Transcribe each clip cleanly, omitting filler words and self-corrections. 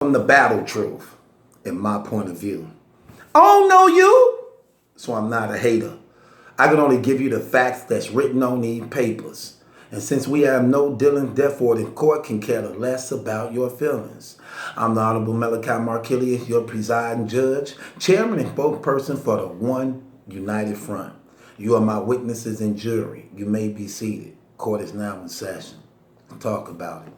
From the battle truth, in my point of view. I don't know you, so I'm not a hater. I can only give you the facts that's written on these papers. And since we have no dealing, therefore the court can care less about your feelings. I'm the Honorable Malachi Markelius, your presiding judge, chairman and spokesperson for the One United Front. You are my witnesses and jury. You may be seated. Court is now in session. Talk about it.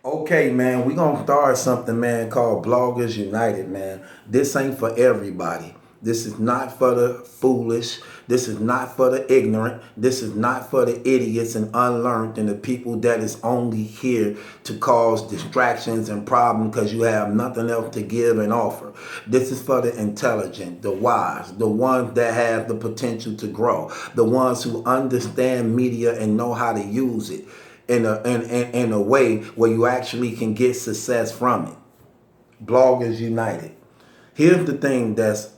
Okay, man, we gonna start something, man, called Bloggers United, man. This ain't for everybody. This is not for the foolish. This is not for the ignorant. This is not for the idiots and unlearned and the people that is only here to cause distractions and problems because you have nothing else to give and offer. This is for the intelligent, the wise, the ones that have the potential to grow, the ones who understand media and know how to use it in a way where you actually can get success from it. Bloggers United. Here's the thing that's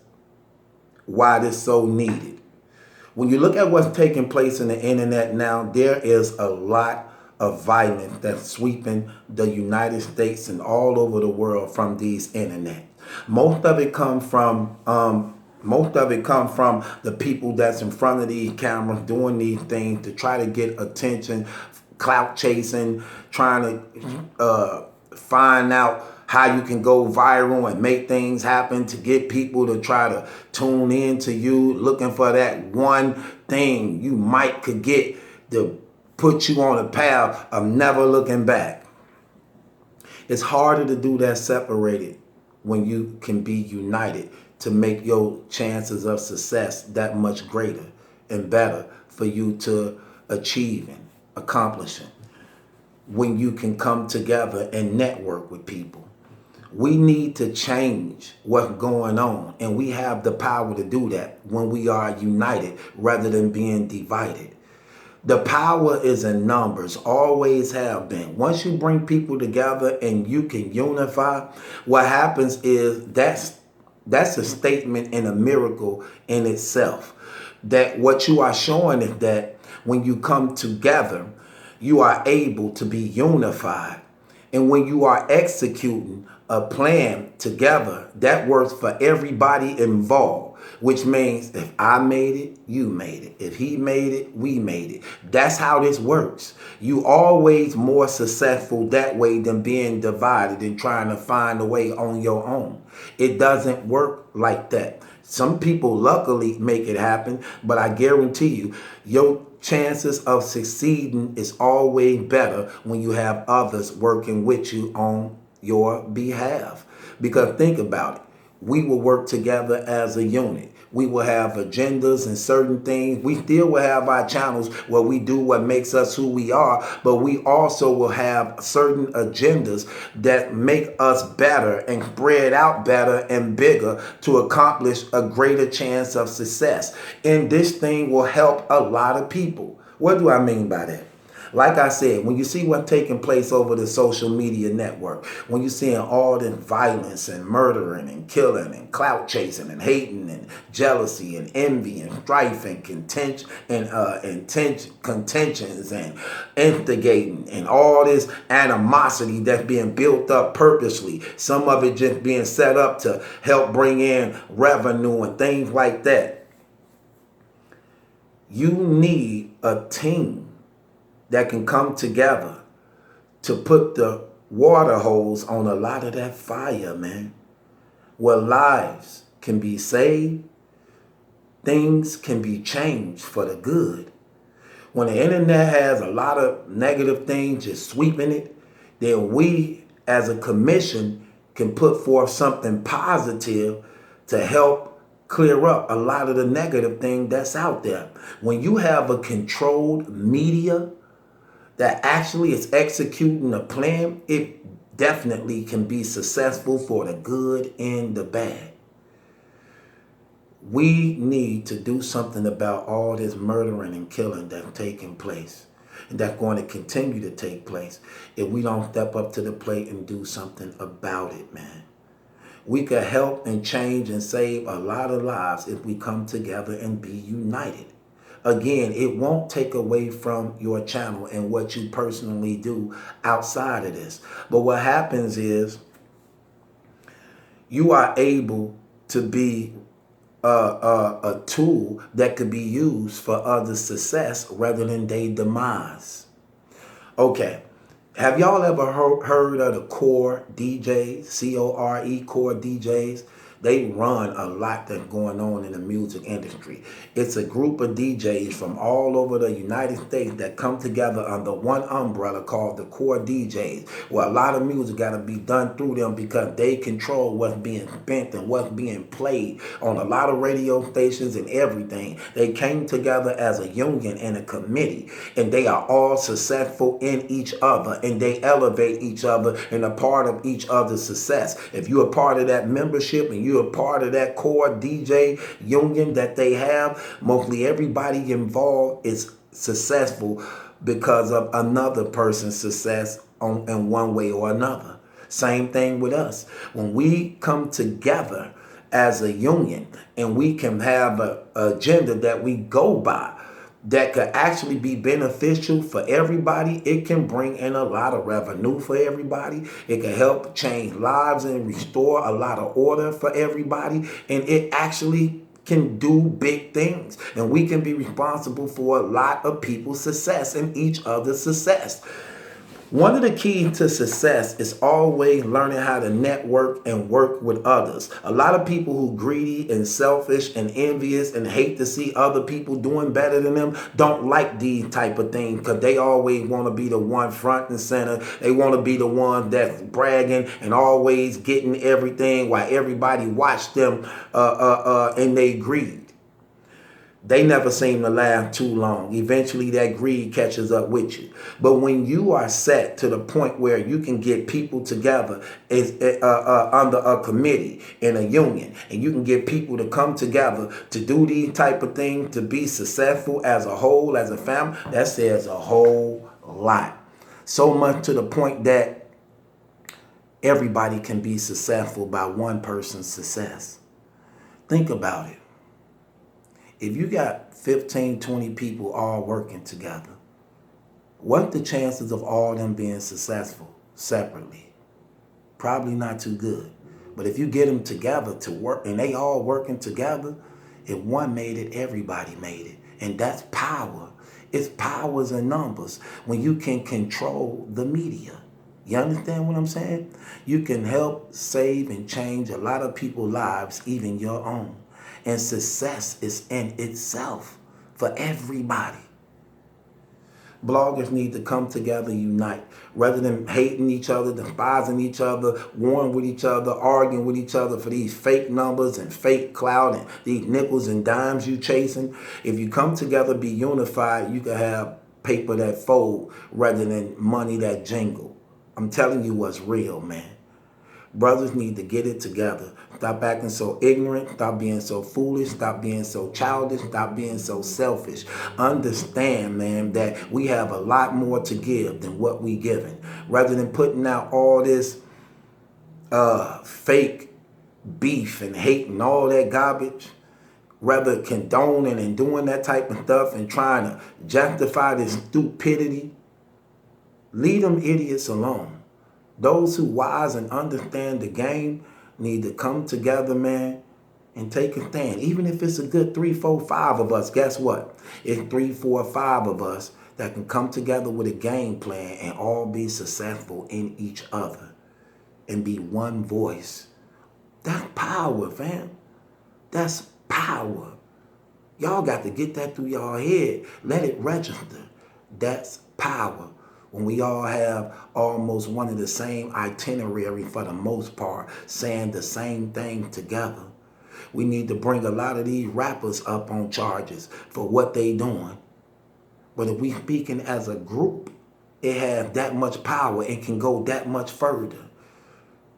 why this is so needed. When you look at what's taking place in the internet now, there is a lot of violence that's sweeping the United States and all over the world from these internet. Most of it come from the people that's in front of these cameras doing these things to try to get attention, clout chasing, trying to find out how you can go viral and make things happen to get people to try to tune in to you, looking for that one thing you might could get to put you on a path of never looking back. It's harder to do that separated when you can be united to make your chances of success that much greater and better for you to achieving, accomplishing. When you can come together and network with people. We need to change what's going on, and we have the power to do that when we are united rather than being divided. The power is in numbers, always have been. Once you bring people together and you can unify, what happens is that's a statement and a miracle in itself. That what you are showing is that when you come together, you are able to be unified. And when you are executing a plan together, that works for everybody involved, which means if I made it, you made it. If he made it, we made it. That's how this works. You always more successful that way than being divided and trying to find a way on your own. It doesn't work like that. Some people luckily make it happen, but I guarantee you, your chances of succeeding is always better when you have others working with you on your behalf. Because think about it. We will work together as a unit. We will have agendas and certain things. We still will have our channels where we do what makes us who we are, but we also will have certain agendas that make us better and spread out better and bigger to accomplish a greater chance of success. And this thing will help a lot of people. What do I mean by that? Like I said, when you see what's taking place over the social media network, when you're seeing all the violence and murdering and killing and clout chasing and hating and jealousy and envy and strife and contention and contentions and instigating and all this animosity that's being built up purposely, some of it just being set up to help bring in revenue and things like that. You need a team that can come together to put the water hose on a lot of that fire, man. Where lives can be saved, things can be changed for the good. When the internet has a lot of negative things just sweeping it, then we as a commission can put forth something positive to help clear up a lot of the negative thing that's out there. When you have a controlled media that actually is executing a plan, it definitely can be successful for the good and the bad. We need to do something about all this murdering and killing that's taking place and that's going to continue to take place if we don't step up to the plate and do something about it, man. We could help and change and save a lot of lives if we come together and be united. Again, it won't take away from your channel and what you personally do outside of this. But what happens is you are able to be a tool that could be used for others' success rather than their demise. Okay. Have y'all ever heard of the Core DJs, C-O-R-E, Core DJs? They run a lot that's going on in the music industry. It's a group of DJs from all over the United States that come together under one umbrella called the Core DJs, where a lot of music got to be done through them because they control what's being spent and what's being played on a lot of radio stations and everything. They came together as a union and a committee, and they are all successful in each other, and they elevate each other and a part of each other's success. If you're a part of that membership and you're a part of that Core DJ union that they have, mostly everybody involved is successful because of another person's success in one way or another. Same thing with us. When we come together as a union and we can have an agenda that we go by that could actually be beneficial for everybody, it can bring in a lot of revenue for everybody. It can help change lives and restore a lot of order for everybody. And it actually can do big things. And we can be responsible for a lot of people's success and each other's success. One of the keys to success is always learning how to network and work with others. A lot of people who greedy and selfish and envious and hate to see other people doing better than them don't like these type of things because they always want to be the one front and center. They want to be the one that's bragging and always getting everything while everybody watch them and they greed. They never seem to last too long. Eventually that greed catches up with you. But when you are set to the point where you can get people together under a committee in a union, and you can get people to come together to do these type of things, to be successful as a whole, as a family, that says a whole lot. So much to the point that everybody can be successful by one person's success. Think about it. If you got 15, 20 people all working together, what the chances of all them being successful separately? Probably not too good. But if you get them together to work and they all working together, if one made it, everybody made it. And that's power. It's powers and numbers when you can control the media. You understand what I'm saying? You can help save and change a lot of people's lives, even your own. And success is in itself for everybody. Bloggers need to come together, unite, rather than hating each other, despising each other, warring with each other, arguing with each other for these fake numbers and fake clout and these nickels and dimes you chasing. If you come together, be unified, you can have paper that fold rather than money that jingle. I'm telling you what's real, man. Brothers need to get it together. Stop acting so ignorant. Stop being so foolish. Stop being so childish. Stop being so selfish. Understand, man, that we have a lot more to give than what we giving. Rather than putting out all this fake beef and hate and all that garbage, rather condoning and doing that type of stuff and trying to justify this stupidity, leave them idiots alone. Those who wise and understand the game need to come together, man, and take a stand. Even if it's a good 3, 4, 5 of us, guess what? It's 3, 4, 5 of us that can come together with a game plan and all be successful in each other and be one voice. That's power, fam. That's power. Y'all got to get that through y'all head. Let it register. That's power. When we all have almost one of the same itinerary for the most part, saying the same thing together. We need to bring a lot of these rappers up on charges for what they doing. But if we speaking as a group, it has that much power and can go that much further.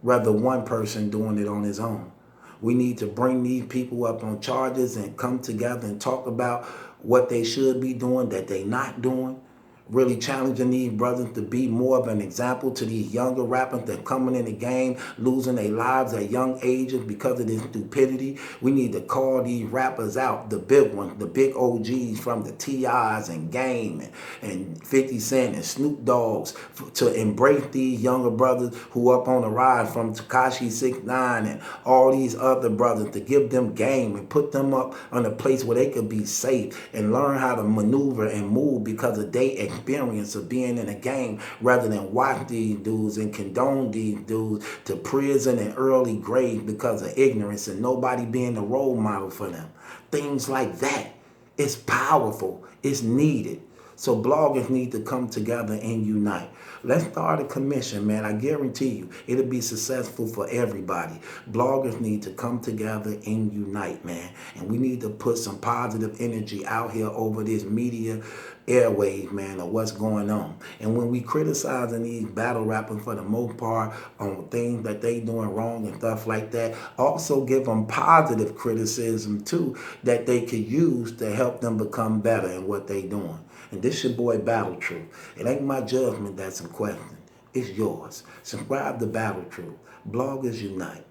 Rather one person doing it on his own. We need to bring these people up on charges and come together and talk about what they should be doing that they not doing, really challenging these brothers to be more of an example to these younger rappers that coming in the game, losing their lives at young ages because of this stupidity. We need to call these rappers out, the big ones, the big OGs from the T.I.s and Game and 50 Cent and Snoop Dogg's, to embrace these younger brothers who up on the rise, from Tekashi 6ix9ine and all these other brothers, to give them game and put them up on a place where they could be safe and learn how to maneuver and move because of their experience of being in a game, rather than watch these dudes and condone these dudes to prison and early grave because of ignorance and nobody being a role model for them. Things like that. It's powerful. It's needed. So bloggers need to come together and unite. Let's start a commission, man. I guarantee you it'll be successful for everybody. Bloggers need to come together and unite, man. And we need to put some positive energy out here over this media airwaves, man, of what's going on. And when we criticizing these battle rappers for the most part on things that they doing wrong and stuff like that, also give them positive criticism too that they could use to help them become better in what they doing. And this your boy Battle Truth. It ain't my judgment that's in question. It's yours. Subscribe to Battle Truth. Bloggers Unite.